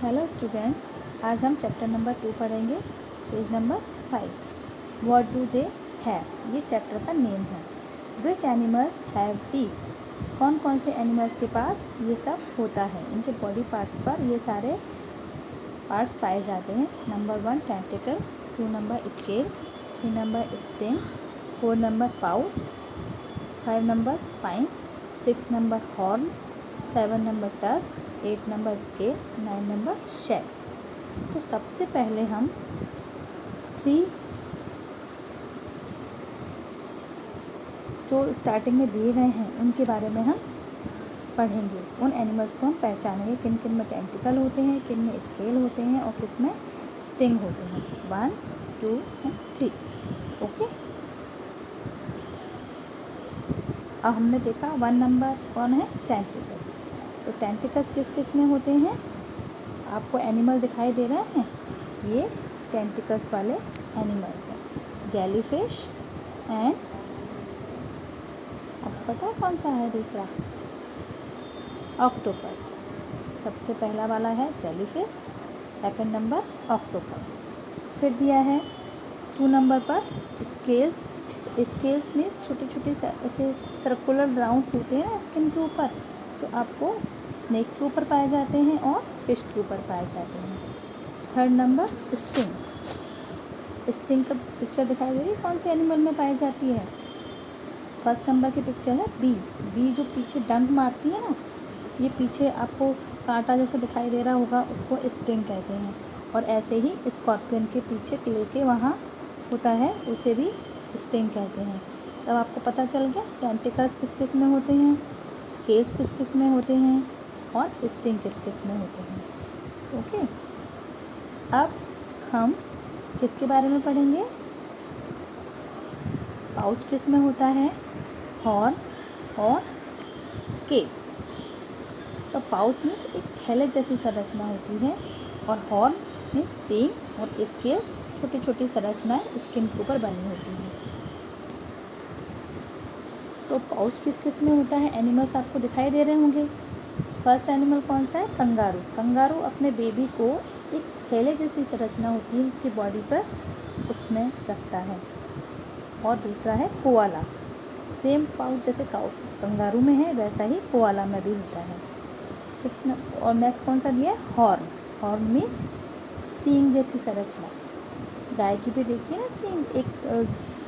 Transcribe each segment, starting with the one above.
Hello students, आज हम chapter number 2 पढ़ेंगे, page number 5। What do they have, ये चैप्टर का नेम है। विच एनिमल्स हैव दीज, कौन कौन से एनिमल्स के पास ये सब होता है, इनके बॉडी पार्ट्स पर ये सारे पार्ट्स पाए जाते हैं। Number 1 tentacle, 2 number scale, 3 number sting, 4 number pouch, 5 number spines, 6 number horn, 7 number tusk, 8 number scale, 9 number shell. तो सबसे पहले हम 3 जो स्टार्टिंग में दिए गए हैं उनके बारे में हम पढ़ेंगे। उन एनिमल्स को हम पहचानेंगे, किन किन में टेंटिकल होते हैं, किन में स्केल होते हैं और किस में स्टिंग होते हैं। 1, 2 एंड 3। ओके, अब हमने देखा 1 नंबर कौन है, टेंटिकल्स। तो टेंटिकल्स किस किस में होते हैं, आपको एनिमल दिखाई दे रहे हैं, ये टेंटिकल्स वाले एनिमल्स हैं। जेलीफिश एंड आपको पता है कौन सा है दूसरा, ऑक्टोपस। सबसे पहला वाला है जेलीफिश, सेकंड नंबर ऑक्टोपस। फिर दिया है 2 नंबर पर स्केल्स। तो स्केल्स में छोटे छोटे ऐसे सर्कुलर राउंड्स होते हैं ना स्किन के ऊपर, तो आपको स्नेक के ऊपर पाए जाते हैं और फिश के ऊपर पाए जाते हैं। Third number sting. स्टिंग का पिक्चर दिखाई दे रही है, कौन से एनिमल में पाई जाती है। फर्स्ट नंबर की पिक्चर है बी। बी जो पीछे डंक मारती है ना, ये पीछे आपको कांटा जैसा दिखाई दे रहा होगा, उसको स्टिंग कहते हैं। और ऐसे ही स्कॉर्पियन के पीछे टेल के वहाँ होता है, उसे भी स्टिंग कहते हैं। तब आपको पता चल गया टेंटिकल्स किस किस में होते हैं, स्केल्स किस किस में होते हैं और स्टिंग किस किस में होते हैं। ओके, अब हम किसके बारे में पढ़ेंगे, पाउच किस में होता है, हॉर्न और स्केल्स। तो पाउच में एक थैले जैसी संरचना होती है और हॉर्न में सींग और स्केल्स छोटी छोटी संरचनाएं स्किन के ऊपर बनी होती हैं। तो पाउच किस किस में होता है, एनिमल्स आपको दिखाई दे रहे होंगे। फर्स्ट एनिमल कौन सा है, कंगारू। कंगारू अपने बेबी को एक थैले जैसी संरचना होती है उसकी बॉडी पर, उसमें रखता है। और दूसरा है कोआला। सेम पाउच जैसे कंगारू में है वैसा ही कोआला में भी होता है। 6 और नेक्स्ट कौन सा दिया है, हॉर्न। हॉर्न मीन्स सींग जैसी संरचना। गाय की भी देखिए ना सींग, एक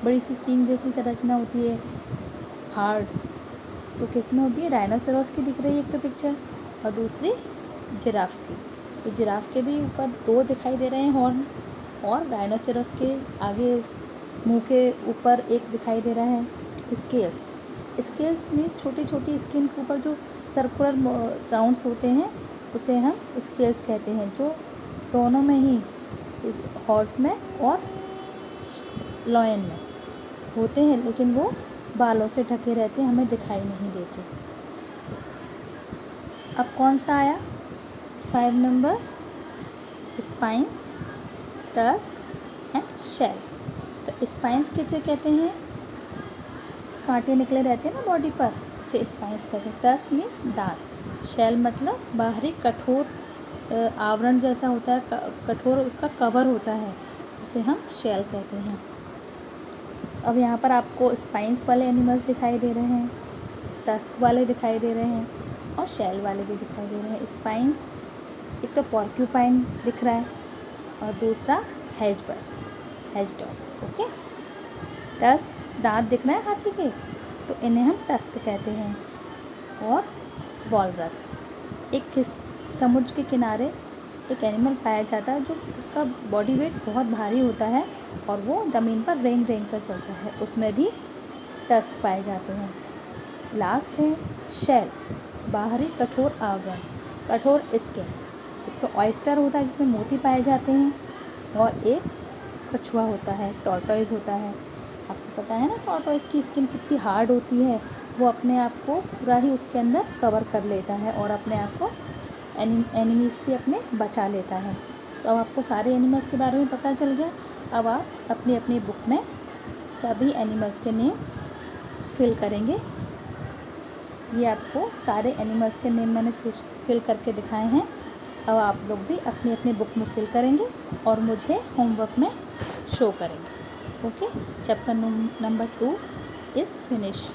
बड़ी सी सींग जैसी संरचना होती है, हार्ड। तो किस में होती है, राइनोसेरोस की दिख रही है एक तो पिक्चर, और दूसरी जिराफ की। तो जिराफ के भी ऊपर 2 दिखाई दे रहे हैं हॉर्न, और राइनोसेरोस के आगे मुंह के ऊपर एक दिखाई दे रहा है स्केल्स। स्केल्स मीन्स छोटी छोटी स्किन के ऊपर जो सर्कुलर राउंड्स होते हैं उसे हम स्केल्स कहते हैं, जो दोनों में ही, हॉर्स में और लॉयन में होते हैं, लेकिन वो बालों से ढके रहते हैं, हमें दिखाई नहीं देते। अब कौन सा आया, 5 number spines, tusk and shell. तो स्पाइंस किसे कहते हैं, कांटे निकले रहते हैं ना बॉडी पर, उसे स्पाइंस कहते हैं। टस्क मीन्स दांत, शेल मतलब बाहरी कठोर आवरण जैसा होता है, कठोर उसका कवर होता है, उसे हम शेल कहते हैं। अब यहाँ पर आपको स्पाइंस वाले एनिमल्स दिखाई दे रहे हैं, टस्क वाले दिखाई दे रहे हैं और शेल वाले भी दिखाई दे रहे हैं। स्पाइंस एक तो पॉर्क्यूपाइन दिख रहा है और दूसरा हेजडॉग। ओके, टस्क दांत दिख रहे हैं हाथी के, तो इन्हें हम टस्क कहते हैं। और वॉलरस, एक समुद्र के किनारे एक एनिमल पाया जाता है जो उसका बॉडी वेट बहुत भारी होता है और वो ज़मीन पर रेंग रेंग कर चलता है, उसमें भी टस्क पाए जाते हैं। लास्ट है शेल, बाहरी कठोर आवरण, कठोर स्किन। एक तो ऑयस्टर होता है जिसमें मोती पाए जाते हैं, और एक कछुआ होता है, टॉर्टोइज होता है। आपको पता है ना टॉर्टोइज की स्किन कितनी हार्ड होती है, वो अपने आप को पूरा ही उसके अंदर कवर कर लेता है और अपने आप को एनिमीज से अपने बचा लेता है। तो अब आपको सारे एनिमल्स के बारे में पता चल गया। अब आप अपनी अपनी बुक में सभी एनिमल्स के नेम फिल करेंगे। ये आपको सारे एनिमल्स के नेम मैंने फिल करके दिखाए हैं। अब आप लोग भी अपनी अपनी बुक में फिल करेंगे और मुझे होमवर्क में शो करेंगे। Okay, chapter number 2 is finish.